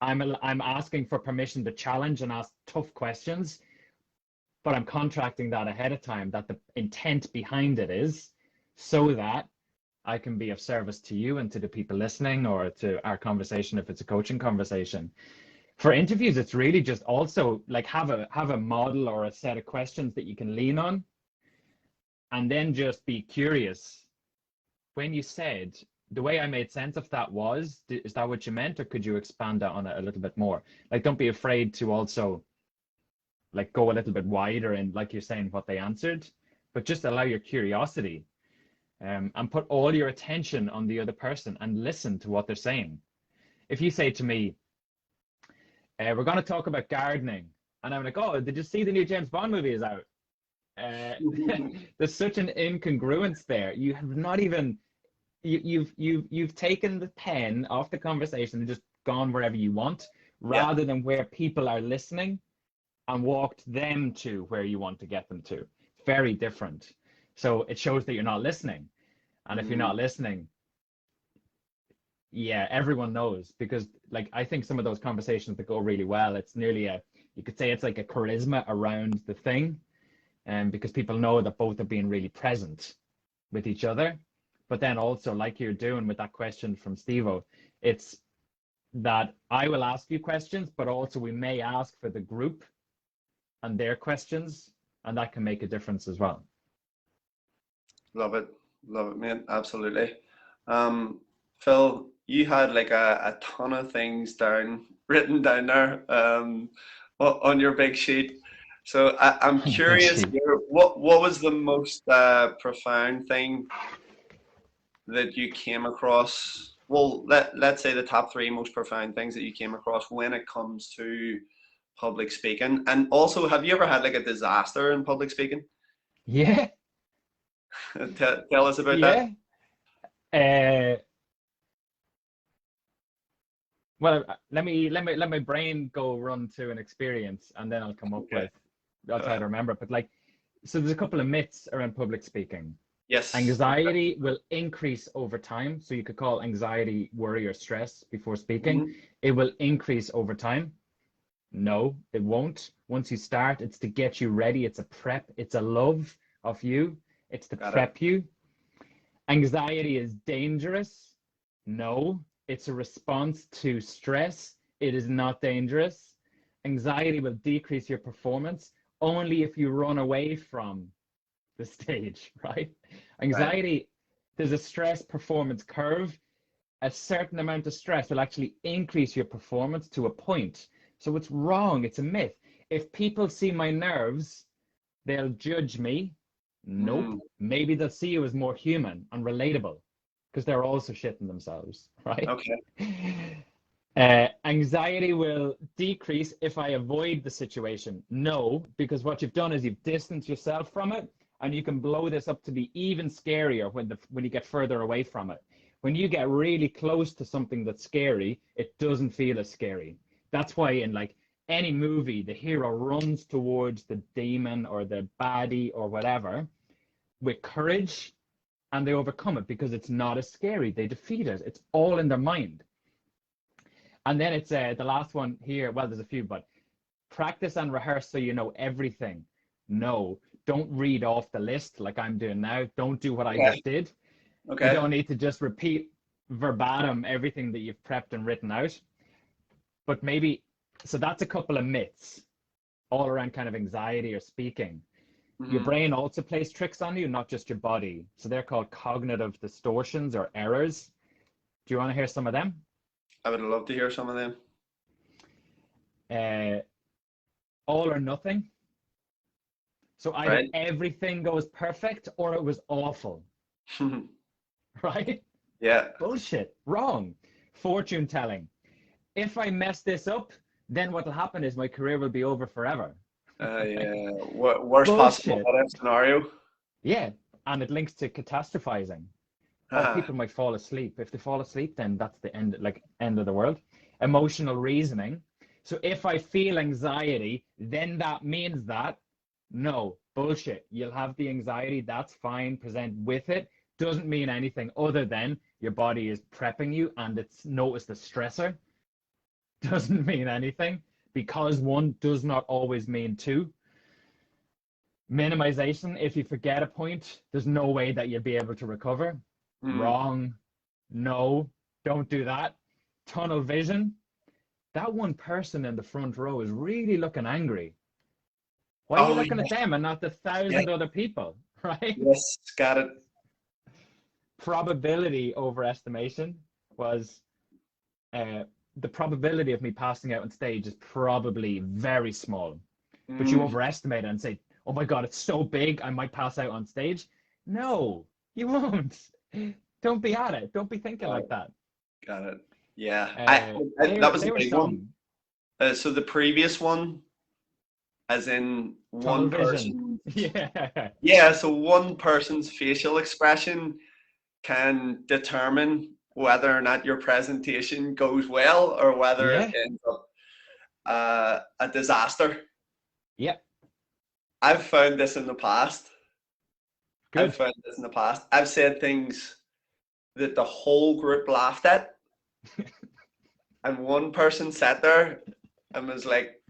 I'm asking for permission to challenge and ask tough questions, but I'm contracting that ahead of time that the intent behind it is so that I can be of service to you and to the people listening or to our conversation if it's a coaching conversation. For interviews, it's really just also like have a model or a set of questions that you can lean on and then just be curious. When you said the way I made sense of that was, is that what you meant, or could you expand on it a little bit more? Like, don't be afraid to also like go a little bit wider and like you're saying what they answered, but just allow your curiosity and put all your attention on the other person and listen to what they're saying. If you say to me, we're going to talk about gardening, and I'm like, oh, did you see the new James Bond movie is out? Uh, there's such an incongruence there. You have not even you've taken the pen off the conversation and just gone wherever you want, Yeah. rather than where people are listening and walked them to where you want to get them to. Very different. So it shows that you're not listening. And if you're Mm. not listening, yeah, everyone knows because like I think some of those conversations that go really well, it's nearly you could say it's like a charisma around the thing, and because people know that both are being really present with each other. But then also, like you're doing with that question from Stevo, it's that I will ask you questions, but also we may ask for the group and their questions, and that can make a difference as well. Love it. Love it, man. Absolutely. Um, Phil, you had like a ton of things down written down there on your big sheet. So I'm On the big curious sheet. here, what was the most profound thing that you came across? Well, let's say the top three most profound things that you came across when it comes to public speaking. And also, have you ever had like a disaster in public speaking? Yeah, Tell us about that. yeah. Uh, well, let my brain go run to an experience, and then I'll come up Okay. with. I'll try to remember it. But like, so there's a couple of myths around public speaking. Yes. Okay. Anxiety will increase over time. So you could call anxiety worry or stress before speaking. Mhm. It will increase over time. No, it won't. Once you start, it's to get you ready. It's a prep. It's a love of you. It's to Got it. prep you. Anxiety is dangerous. No, it's a response to stress. It is not dangerous. Anxiety will decrease your performance only if you run away from the stage, right? Right. Anxiety, there's a stress performance curve. A certain amount of stress will actually increase your performance to a point. So it's wrong. It's a myth. If people see my nerves, they'll judge me. Nope. Mm. Maybe they'll see you as more human and relatable because they're also shitting themselves, right? Okay. Anxiety will decrease if I avoid the situation. No, because what you've done is you've distanced yourself from it, and you can blow this up to be even scarier when you get further away from it. When you get really close to something that's scary, it doesn't feel as scary. That's why in like any movie, the hero runs towards the demon or the baddie or whatever with courage, and they overcome it because it's not as scary. They defeat it. It's all in their mind. And then it's the last one here. Well, there's a few, but practice and rehearse so you know everything. No, don't read off the list like I'm doing now. Don't do what I Okay. just did. You Okay. don't need to just repeat verbatim everything that you've prepped and written out. But maybe, so that's a couple of myths all around kind of anxiety or speaking. Your Hmm. brain also plays tricks on you, not just your body. So they're called cognitive distortions or errors. Do you want to hear some of them? I would love to hear some of them. Uh, all or nothing. So either Right. everything goes perfect or it was awful, right? Yeah. Bullshit. Wrong. Fortune telling. If I mess this up, then what will happen is my career will be over forever. Right? Yeah. Worst possible Bullshit. what if scenario. Yeah. And it links to catastrophizing. Oh, Haha. people might fall asleep. If they fall asleep, then that's the end, like end of the world. Emotional reasoning. So if I feel anxiety, then that means that. No, bullshit. You'll have the anxiety. That's fine. Present with it. Doesn't mean anything other than your body is prepping you and it's noticed a stressor. Doesn't mean anything because one does not always mean two. Minimization. If you forget a point, there's no way that you'll be able to recover. Hmm. Wrong. No, don't do that. Tunnel vision. That one person in the front row is really looking angry. Why are you Oh looking yeah. at them and not the Yeah. 1,000 other people, right? Yes. Got it. Probability overestimation was uh, the probability of me passing out on stage is probably very small, but you Mm. overestimate it and say, oh my God, it's so big, I might pass out on stage. No, you won't. Don't be at it. Don't be thinking Got like it. that. Got it. Yeah. They That was a they were big one. some So the previous one, as in tunnel one vision. person. Yeah. Yeah. So one person's facial expression can determine whether or not your presentation goes well or whether it Yeah. ends up a disaster. Yep. I've found this in the past. I've Good. found this in the past. I've said things that the whole group laughed at, and one person sat there and was like,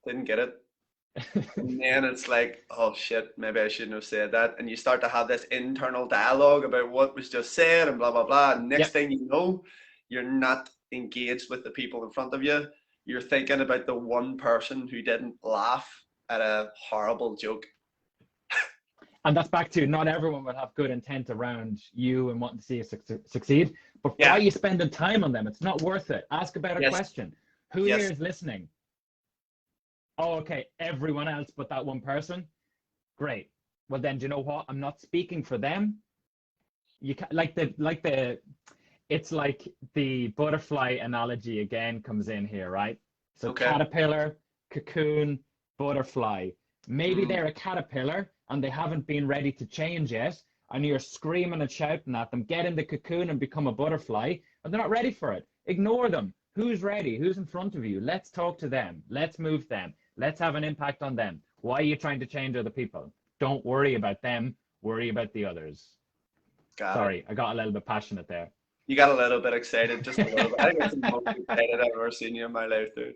didn't get it. And then it's like, oh shit, maybe I shouldn't have said that. And you start to have this internal dialogue about what was just said and blah, blah, blah. And next Yep. thing you know, you're not engaged with the people in front of you. You're thinking about the one person who didn't laugh at a horrible joke. And that's back to not everyone will have good intent around you and wanting to see you succeed. But why are Yeah. you spending time on them? It's not worth it. Ask a better Yes. question. Who here Yes. is listening? Oh, okay. Everyone else but that one person. Great. Well, then, do you know what? I'm not speaking for them. You can it's like the butterfly analogy again comes in here, right? So Okay. caterpillar, cocoon, butterfly. Maybe Mm. they're a caterpillar and they haven't been ready to change yet, and you're screaming and shouting at them, get in the cocoon and become a butterfly, but they're not ready for it. Ignore them. Who's ready? Who's in front of you? Let's talk to them. Let's move them. Let's have an impact on them. Why are you trying to change other people? Don't worry about them. Worry about the others. Got it. Sorry, I got a little bit passionate there. You got a little bit excited, just a little bit. I think it's the most excited I've ever seen you in my life, dude.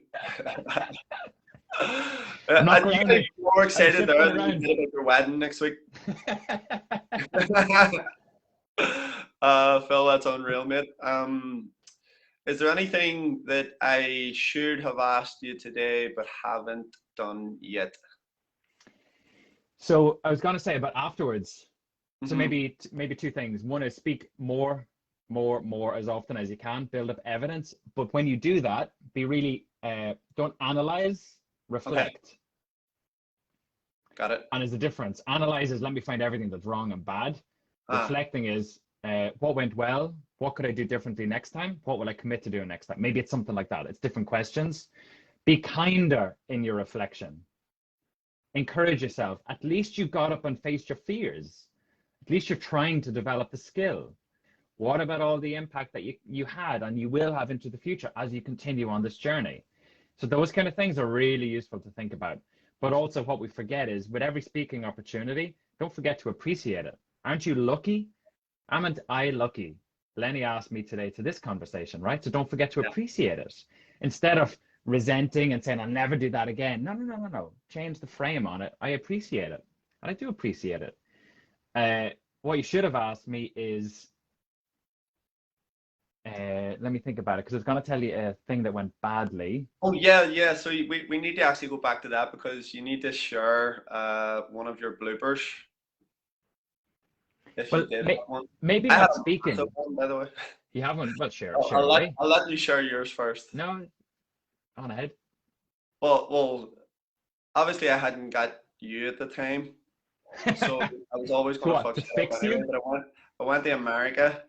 I'm not And you gotta grounded. be more I'm excited shifting there than you around. did about your wedding next week. Phil, that's unreal, mate. Is there anything that I should have asked you today but haven't done yet? So I was going to say about afterwards. So Hmm. maybe two things. One is speak more as often as you can, build up evidence. But when you do that, be really don't analyze, Okay, reflect. got it. And there's a difference. Analyze is let me find everything that's wrong and bad. Ah, Reflecting is what went well, what could I do differently next time? What will I commit to doing next time? Maybe it's something like that. It's different questions. Be kinder in your reflection. Encourage yourself. At least you got up and faced your fears. At least you're trying to develop the skill. What about all the impact that you had and you will have into the future as you continue on this journey? So those kind of things are really useful to think about. But also what we forget is with every speaking opportunity, don't forget to appreciate it. Aren't you lucky? Aren't I lucky? Lenny asked me today to this conversation, right? So don't forget to yeah. appreciate it. Instead of resenting and saying, I'll never do that again. No. Change the frame on it. I appreciate it. And I do appreciate it. What you should have asked me is, let me think about it, because I was going to tell you a thing that went badly. Oh yeah, yeah. So we need to actually go back to that because you need to share one of your bloopers if you Well, did have one. maybe I have not a massive speaking. one, by the way. You haven't, well, I'll, share I'll let away. I'll let you share yours first. No, on ahead. Well, obviously I hadn't got you at the time, so I was always So going to what, fuck to shit up fix anyway. you? But I went to America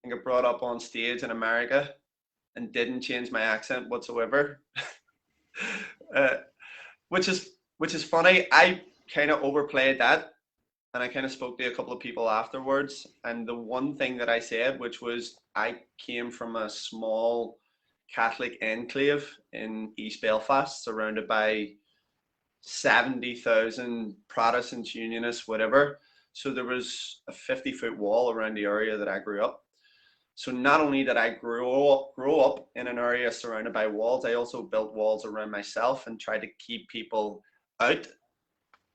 and got brought up on stage in America and didn't change my accent whatsoever. uh, which is funny. I kind of overplayed that, and I kind of spoke to a couple of people afterwards. And the one thing that I said, which was I came from a small Catholic enclave in East Belfast, surrounded by 70,000 Protestants, Unionists, whatever. So there was a 50-foot wall around the area that I grew up. So not only did I grow up in an area surrounded by walls, I also built walls around myself and tried to keep people out.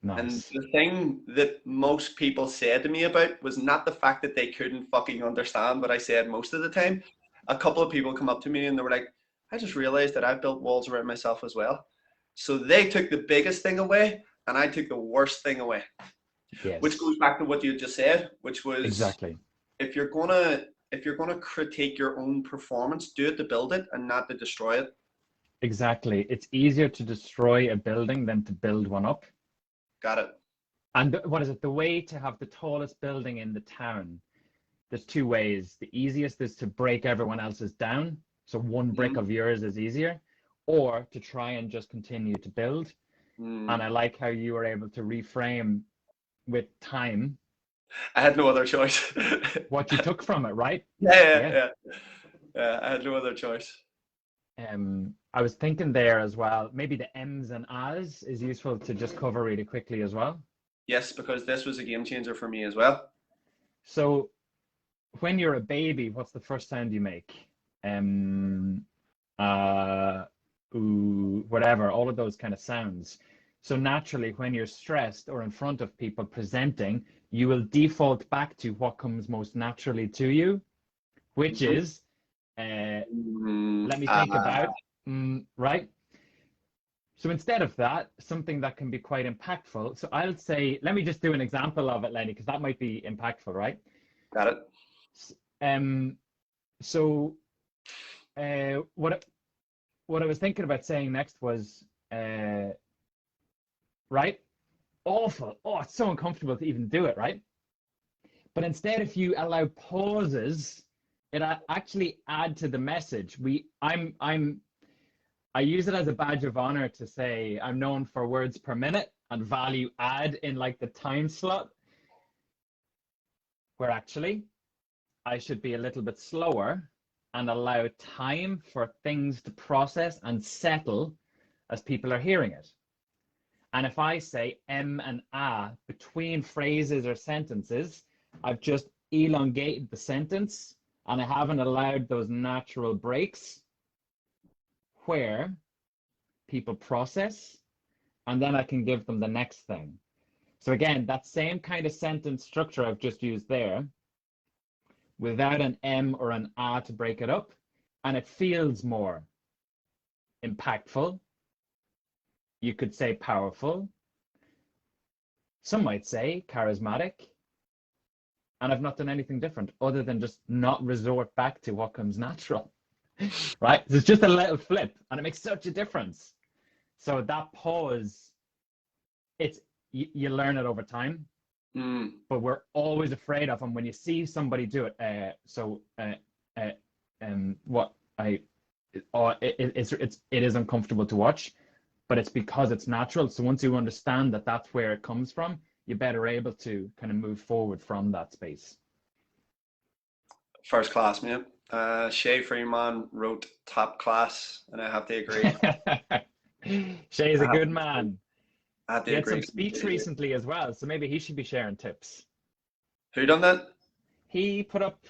And Nice. the thing that most people said to me about was not the fact that they couldn't fucking understand what I said most of the time. A couple of people come up to me and they were like, I just realized that I've built walls around myself as well. So they took the biggest thing away and I took the worst thing away, which Yes, goes back to what you just said, which was exactly. if you're gonna critique your own performance, do it to build it and not to destroy it. Exactly. It's easier to destroy a building than to build one up. Got it. And what is it? The way to have the tallest building in the town, there's two ways. The easiest is to break everyone else's down. So one brick Mm-hmm. of yours is easier, or to try and just continue to build. And I like how you were able to reframe with time I had no other choice. what you took from it, right? Yeah, yeah, Yeah. yeah. Yeah, I had no other choice. I was thinking there as well, maybe the M's and A's is useful to just cover really quickly as well. Yes, because this was a game changer for me as well. So when you're a baby, what's the first sound you make? Um, uh, ooh, whatever, all of those kind of sounds. So naturally, when you're stressed or in front of people presenting, you will default back to what comes most naturally to you, which Mhm. is, let me think about, right? So instead of that, something that can be quite impactful. So I'll say, let me just do an example of it, Lenny, because that might be impactful, right? Got it. Um, so what I was thinking about saying next was, right? Awful. Oh, it's so uncomfortable to even do it, right? But instead, if you allow pauses, it actually add to the message. I use it as a badge of honor to say I'm known for words per minute and value add in like the time slot, where actually I should be a little bit slower and allow time for things to process and settle as people are hearing it. And if I say M and A between phrases or sentences, I've just elongated the sentence and I haven't allowed those natural breaks where people process, and then I can give them the next thing. So again, that same kind of sentence structure I've just used there, without an M or an A to break it up, and it feels more impactful. You could say powerful. Some might say charismatic. And I've not done anything different other than just not resort back to what comes natural, right? So it's just a little flip and it makes such a difference. So that pause, you learn it over time, but we're always afraid of, and when you see somebody do it, it is uncomfortable to watch, but it's because it's natural. So once you understand that that's where it comes from, you're better able to kind of move forward from that space. First class, mate. Shay Freeman wrote top class, and I have to agree. Shay's a good man. I have to He had agree. some speech recently as well, so maybe he should be sharing tips. Who done that? He put up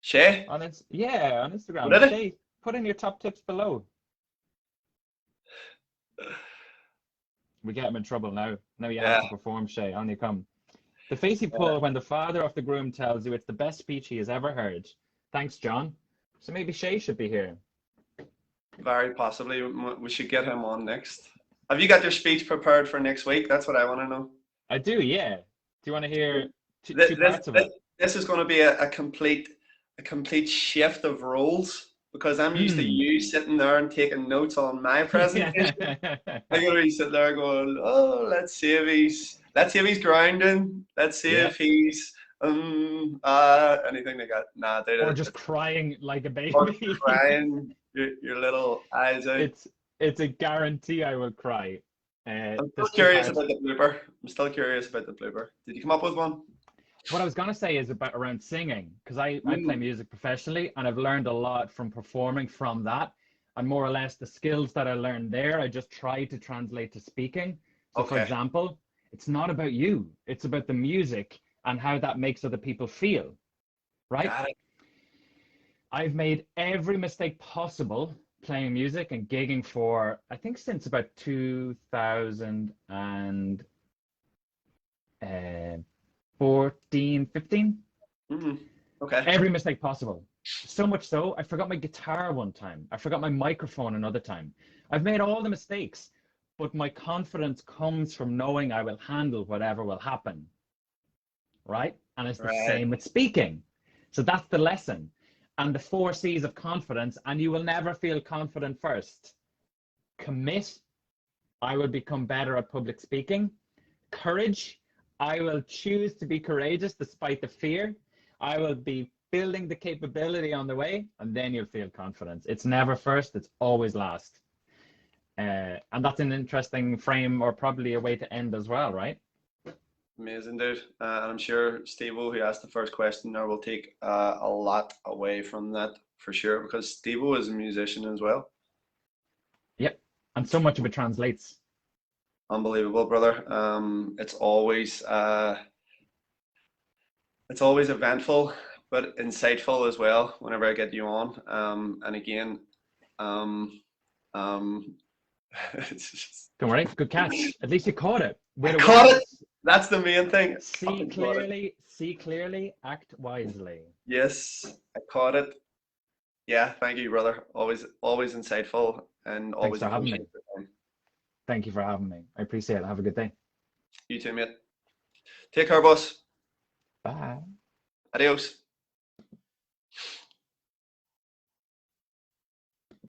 Shay? on Instagram. Did it? Shay, put in your top tips below. We get him in trouble now. Now you have to perform, Shay. On you come. The face you pull when the father of the groom tells you it's the best speech he has ever heard. Thanks, John. So maybe Shay should be here. Very possibly. We should get him on next. Have you got your speech prepared for next week? That's what I want to know. I do, yeah. Do you want to hear two parts of it? This is going to be a complete shift of roles, because I'm used to you sitting there and taking notes on my presentation. I'm going to be sitting there going, oh, let's see if he's grounding. Let's see if he's anything like that. Nah, or just crying like a baby. Or crying your little eyes out. It's a guarantee I will cry. I'm still curious about the blooper. Did you come up with one? What I was going to say is around singing, because I play music professionally, and I've learned a lot from performing from that. And more or less the skills that I learned there, I just try to translate to speaking. So for example, it's not about you. It's about the music and how that makes other people feel, right? I've made every mistake possible playing music and gigging for, I think, since about 2014, 15. Every mistake possible. So much so, I forgot my guitar one time. I forgot my microphone another time. I've made all the mistakes, but my confidence comes from knowing I will handle whatever will happen, right? And it's the same with speaking. So that's the lesson. And the 4 C's of confidence, and you will never feel confident first. Commit, I will become better at public speaking. Courage, I will choose to be courageous despite the fear. I will be building the capability on the way, and then you'll feel confidence. It's never first, it's always last. And that's an interesting frame, or probably a way to end as well, right? Amazing, dude. And I'm sure Steve-O, who asked the first question there, will take a lot away from that for sure, because Steve-O is a musician as well. Yep, and so much of it translates. Unbelievable, brother. It's always eventful, but insightful as well whenever I get you on. And again, it's just... Don't worry, good catch. At least you caught it. I caught it. That's the main thing. See clearly, act wisely. Yes, I caught it. Yeah, thank you, brother. Always insightful, and always. Thanks for having me. Thank you for having me. I appreciate it. Have a good day. You too, mate. Take care, boss. Bye. Adios.